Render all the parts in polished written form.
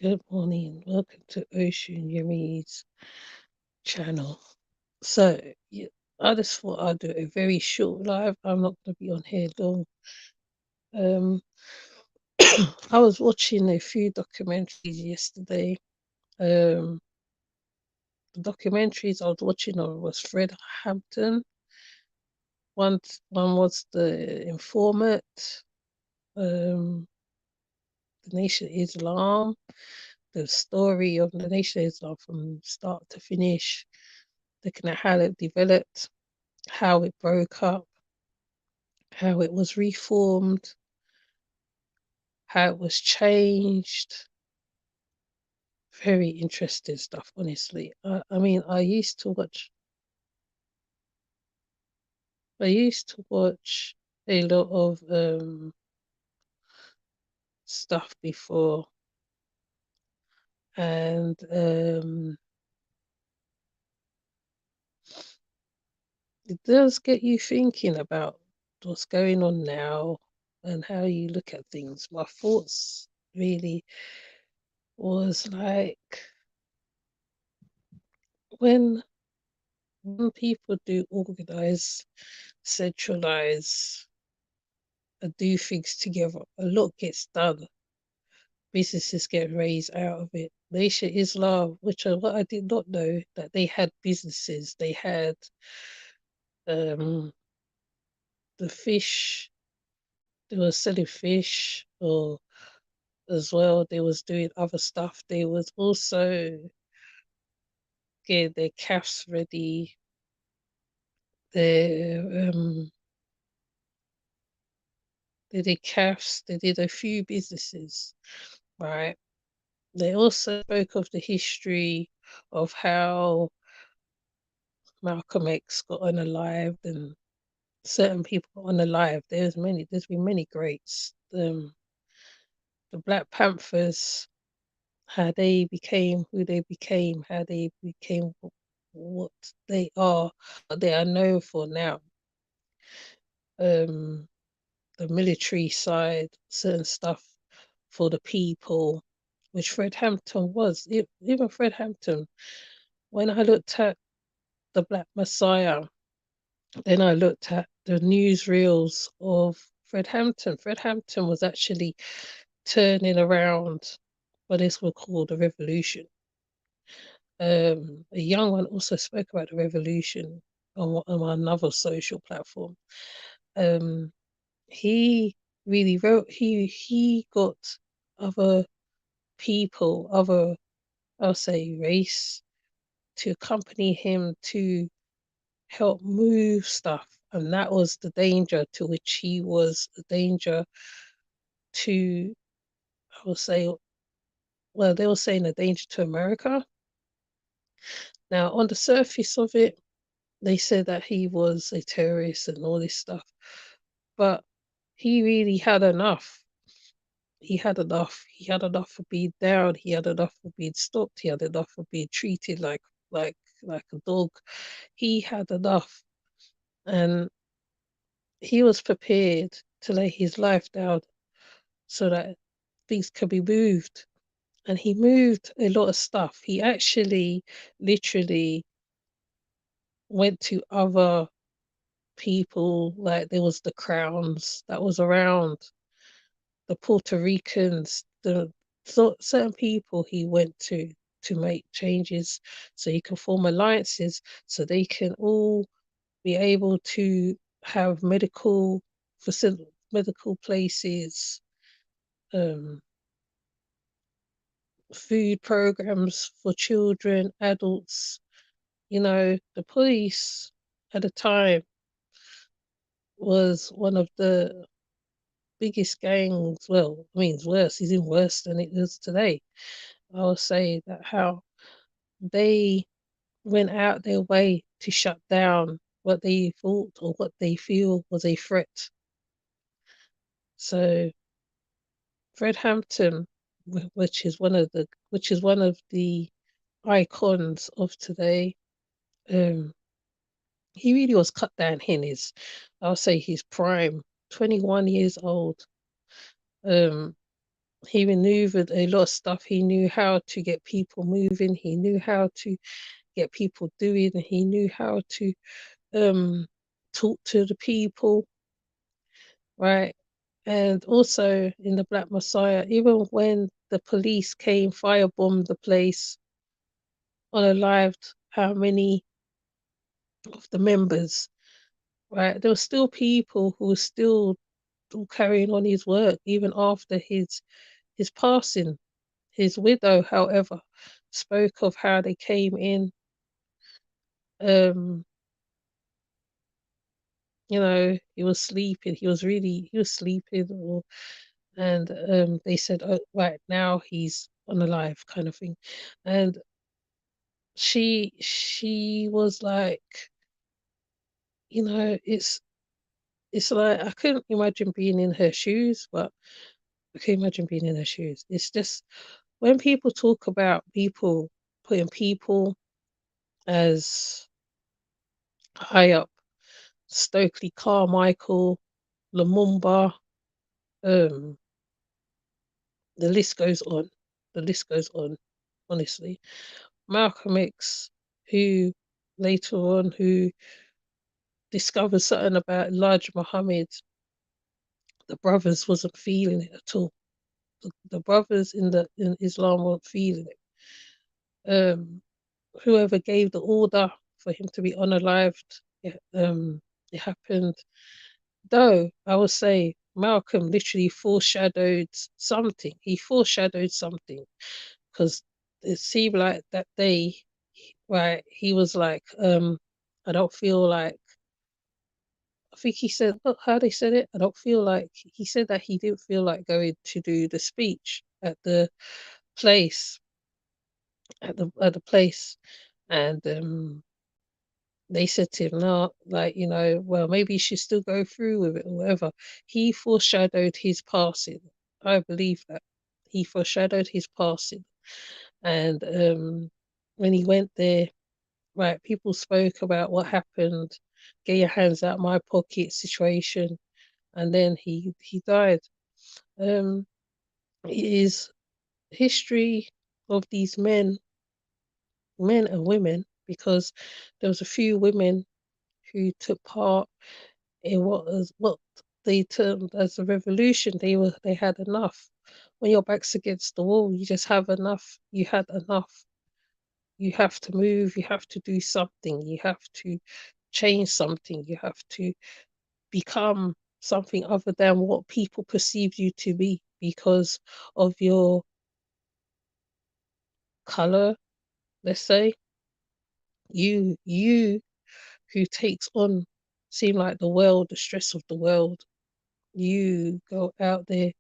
Good morning. Welcome to Ocean Yumi's channel. So, I just thought I'd do a very short live. I'm not going to be on here long. Um, I was watching a few documentaries yesterday. Um, the documentaries I was watching was Fred Hampton. One was The Informant, the Nation of Islam, the story of the Nation of Islam from start to finish, looking at how it developed, how it broke up, how it was reformed, how it was changed. Very interesting stuff, honestly. I mean, I used to watch a lot of stuff before, and it does get you thinking about what's going on now and how you look at things. My thoughts really was like when people do organize, centralize, and do things together, a lot gets done. Businesses get raised out of it. Nation Islam, which what I did not know, that they had businesses. They had um the fish. They were selling fish, or as well. They was doing other stuff. They was also getting their calves ready. Their they did calves. They did a few businesses, right? They also spoke of the history of how Malcolm X got unalived and certain people got unalived. There's been many greats. The Black Panthers, how they became who they became, how they became what they are, what they are known for now. Um, the military side, certain stuff for the people, which Fred Hampton was. Even Fred Hampton, when I looked at the Black Messiah, then I looked at the newsreels of Fred Hampton. Fred Hampton was actually turning around what is called a revolution. A young one also spoke about the revolution on another social platform. Um, he really wrote. He got other people, other I'll say race, to accompany him to help move stuff. And that was the danger to which he was a danger to, I would say, well, they were saying a danger to America. Now, on the surface of it, they said that he was a terrorist and all this stuff, but he really had enough. He had enough. He had enough of being down. He had enough of being stopped. He had enough of being treated like like a dog. He had enough, and he was prepared to lay his life down so that things could be moved. And he moved a lot of stuff. He actually literally went to other people, like there was the Crowns that was around, the Puerto Ricans, certain people he went to make changes so he can form alliances so they can all be able to have medical places, um, food programs for children, adults. You know, the police at the time was one of the biggest gangs. Well, I mean, it's worse. It's even worse than it is today. I will say that how they went out their way to shut down what they thought or what they feel was a threat. So Fred Hampton, which is one of the icons of today, um, he really was cut down in his, I'll say his prime, 21 years old. Um, he maneuvered a lot of stuff. He knew how to get people moving. He knew how to get people doing. He knew how to um, talk to the people, right? And also in the Black Messiah, even when the police came, firebombed the place, unalived how many of the members, right? There were still people who were still carrying on his work even after his passing. His widow, however, spoke of how they came in, um, he was sleeping. He was sleeping, and they said, "Oh, right now he's unalive," kind of thing. And she was like, it's like I couldn't imagine being in her shoes, but I can imagine being in her shoes. It's just when people talk about people putting people as high up, Stokely Carmichael, Lumumba, um, the list goes on. The list goes on, honestly. Malcolm X, who later on who discovered something about Elijah Muhammad, the brothers wasn't feeling it at all. The brothers in Islam weren't feeling it. Whoever gave the order for him to be unalived, it happened. Though I would say Malcolm literally foreshadowed something. He foreshadowed something because it seemed like that day, right? He was like, I don't feel like. I think he said, look how they said it. I don't feel like. He said that he didn't feel like going to do the speech at the place, at the place, and they said to him, no, like, well, maybe you should still go through with it or whatever. He foreshadowed his passing. I believe that. He foreshadowed his passing. And when he went there, right, people spoke about what happened, get your hands out of my pocket situation, and then he died. Um, it is history of these men and women, because there was a few women who took part in what they termed as a revolution. They had enough. When your back's against the wall, you just have enough. You had enough. You have to move. You have to do something. You have to change something. You have to become something other than what people perceive you to be because of your color. Let's say you who takes on seem like the world, the stress of the world. You go out there,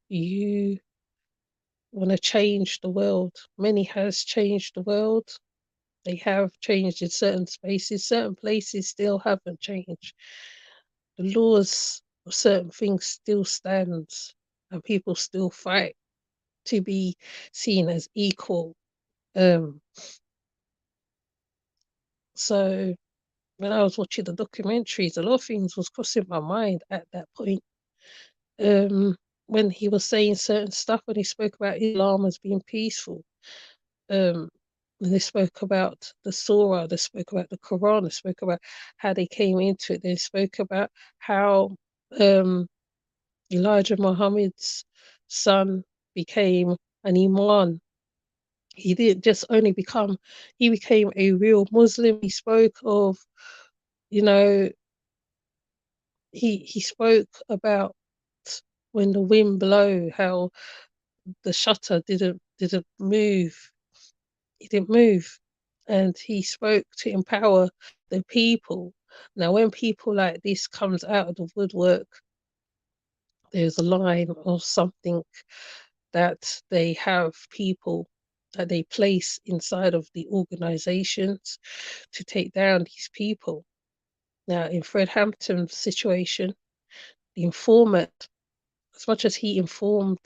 you want to change the world. Many has changed the world. They have changed in certain spaces. Certain places still haven't changed. The laws of certain things still stands, and people still fight to be seen as equal. Um, so when I was watching the documentaries, a lot of things was crossing my mind at that point. Um, when he was saying certain stuff, when he spoke about Islam as being peaceful, um, and they spoke about the Surah, they spoke about the Quran, they spoke about how they came into it, they spoke about how um, Elijah Muhammad's son became an Imam. He didn't just only become, he became a real Muslim. He spoke of, you know, he spoke about when the wind blow, how the shutter didn't move. He didn't move. And he spoke to empower the people. Now, when people like this comes out of the woodwork, there's a line or something that they have people that they place inside of the organizations to take down these people. Now, in Fred Hampton's situation, the informant, as much as he informed,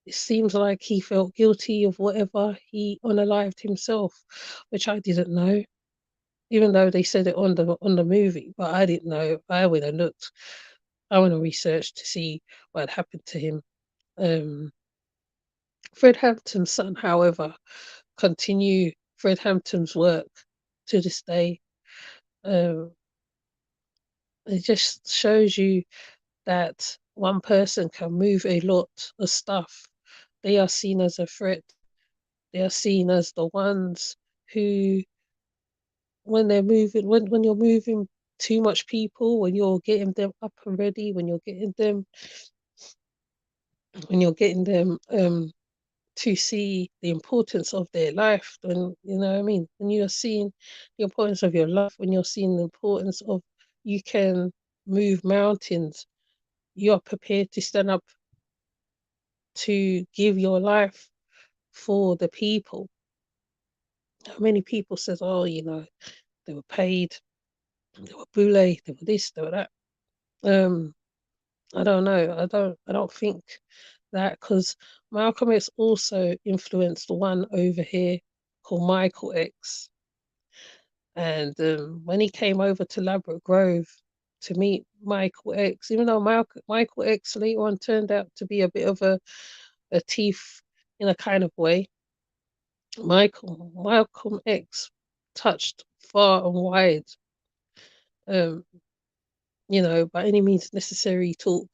it seems like he felt guilty of whatever he unalived himself, which I didn't know, even though they said it on the movie, but I didn't know. I would have looked. I want to research to see what happened to him. Um, Fred Hampton's son, however, continue Fred Hampton's work to this day. Um, it just shows you that one person can move a lot of stuff. They are seen as a threat. They are seen as the ones who, when they're moving, when you're moving too much people, when you're getting them up and ready, when you're getting them to see the importance of their life, when you know what I mean, when you're seeing the importance of your life, when you're seeing the importance of you can move mountains, you're prepared to stand up to give your life for the people. How many people says, oh, they were paid, they were boule, they were this, they were that. Um, I don't know. I don't think that, because Malcolm X also influenced one over here called Michael X. And when he came over to Ladbroke Grove to meet Michael X, even though Michael X later on turned out to be a bit of a thief in a kind of way, Malcolm X touched far and wide, um, by any means necessary talk.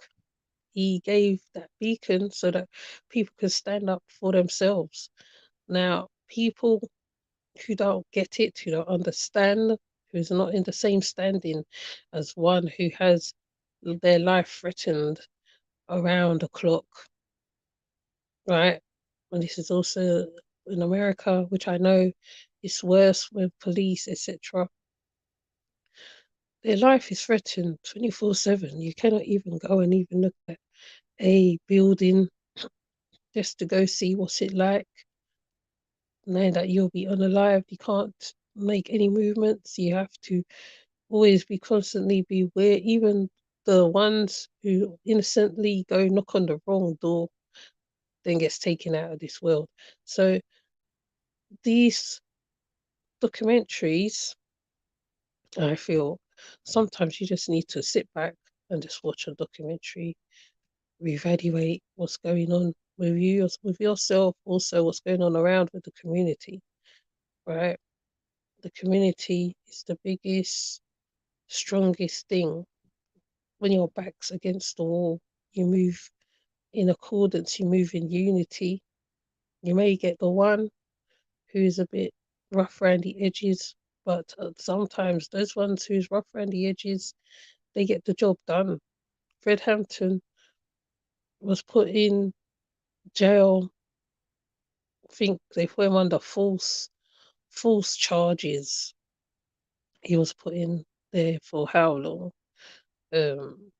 He gave that beacon so that people could stand up for themselves. Now, people who don't get it, who don't understand, who's not in the same standing as one who has their life threatened around the clock, right? And this is also in America, which I know is worse with police, etc. Their life is threatened 24/7. You cannot even go and even look at a building just to go see what's it like. Knowing that you'll be unalive, you can't make any movements. You have to always be constantly be aware. Even the ones who innocently go knock on the wrong door then gets taken out of this world. So these documentaries, I feel sometimes you just need to sit back and just watch a documentary, reevaluate what's going on with you, with yourself, also what's going on around with the community, right? The community is the biggest, strongest thing. When your back's against the wall, you move in accordance, you move in unity. You may get the one who's a bit rough around the edges, but sometimes those ones who's rough around the edges, they get the job done. Fred Hampton was put in jail. I think they put him under false charges. He was put in there for how long? Um,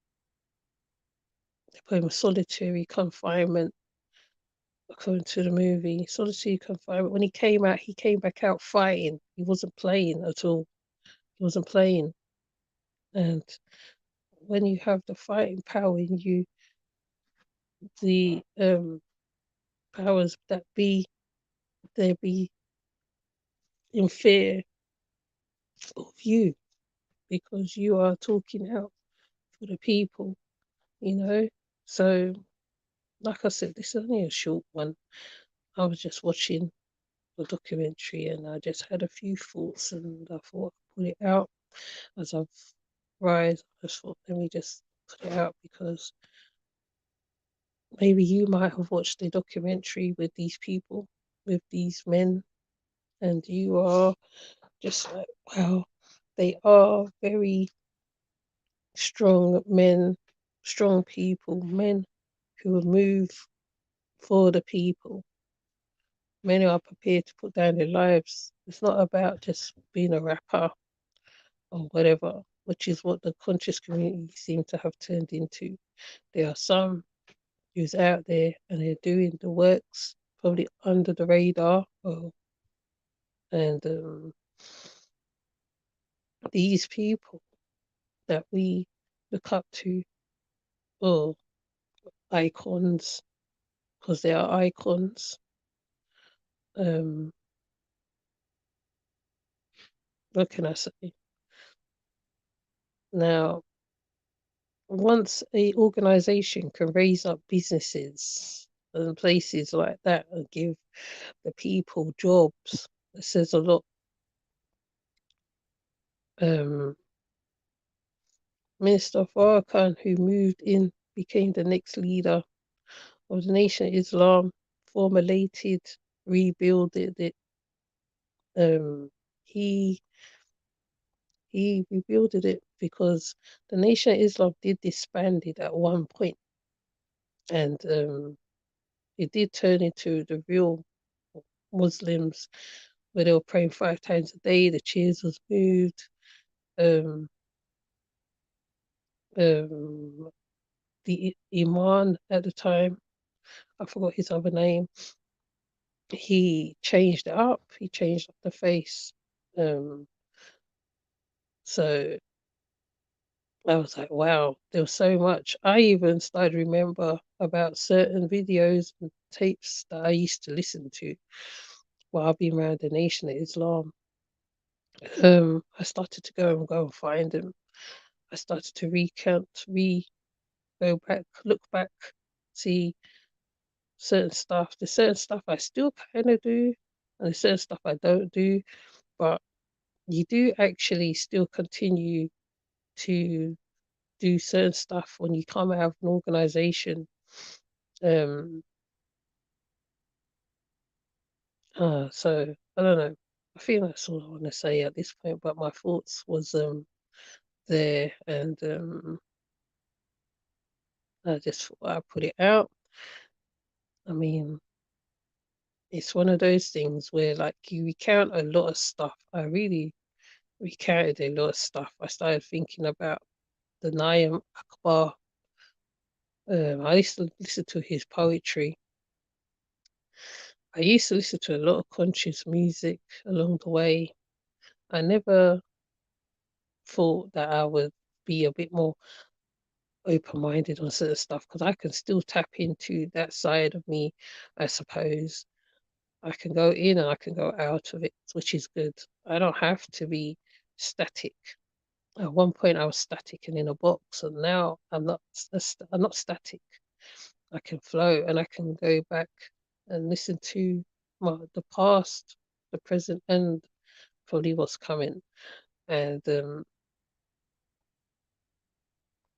they put him in solitary confinement, according to the movie. Solitary confinement. When he came back out fighting. He wasn't playing at all. He wasn't playing. And when you have the fighting power in you, the powers that be, they be in fear of you because you are talking out for the people, you know. So, like I said, this is only a short one. I was just watching the documentary and I just had a few thoughts and I thought I'd put it out as I've rise. I just thought, let me just put it out because maybe you might have watched the documentary with these people, with these men, and you are just like, wow, they are very strong men, strong people, men who will move for the people, men who are prepared to put down their lives. It's not about just being a rapper or whatever, which is what the conscious community seem to have turned into. There are some who's out there and they're doing the works probably under the radar. And these people that we look up to, or icons, because they are icons. Um, what can I say? Now, once a organization can raise up businesses and places like that and give the people jobs, it says a lot. Um, Minister Farrakhan, who moved in, became the next leader of the Nation of Islam, formulated, rebuilded it. Um, he he rebuilded it because the Nation of Islam did disband it at one point, and it did turn into the real Muslims where they were praying 5 times a day. The chairs was moved. Um, um, the Imam at the time, I forgot his other name. He changed it up. He changed up the face. Um, so I was like, wow, there was so much. I even started to remember about certain videos and tapes that I used to listen to while being around the Nation of Islam. I started to go and find them. I started to go back, look back, see certain stuff. There's certain stuff I still kind of do, and there's certain stuff I don't do. But you do actually still continue to do certain stuff when you come out of an organization. Um, so I don't know. I think that's all I want to say at this point. But my thoughts was there, and I just thought I'd put it out. I mean, it's one of those things where like you recount a lot of stuff. I really recounted a lot of stuff. I started thinking about the Nayam Akbar. I used to listen to his poetry. I used to listen to a lot of conscious music along the way. I never thought that I would be a bit more open minded on certain stuff because I can still tap into that side of me, I suppose. I can go in and I can go out of it, which is good. I don't have to be static. At one point, I was static and in a box, and now I'm not. I'm not static. I can flow, and I can go back and listen to the past, the present, and probably what's coming. And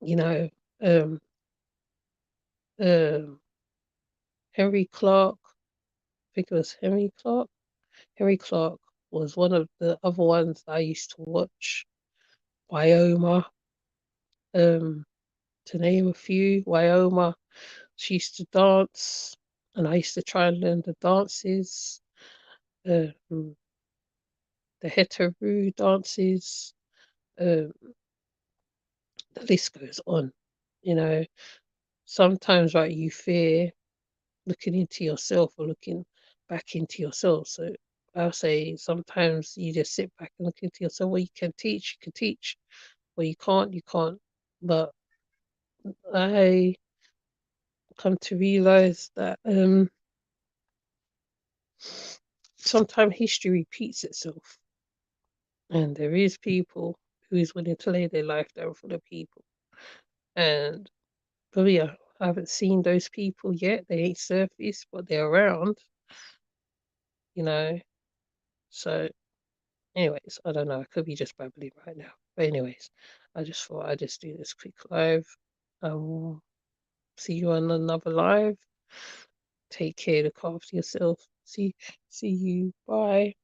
you know, um, um, Henry Clark. I think it was Henry Clark. Henry Clark was one of the other ones I used to watch. Wyoma, um, to name a few. Wyoma, she used to dance, and I used to try and learn the dances, um, the Heteru dances. Um, the list goes on. You know, sometimes right, you fear looking into yourself or looking back into yourself. So I'll say sometimes you just sit back and look into yourself. Well, you can teach. Well, you can't. But I come to realize that sometimes history repeats itself, and there is people who is willing to lay their life down for the people. And but yeah, I haven't seen those people yet. They ain't surfaced, but they're around, you know. So, anyways, I don't know. I could be just babbling right now. But anyways, I just thought I'd just do this quick live. See you on another live. Take care, look after yourself. See you. Bye.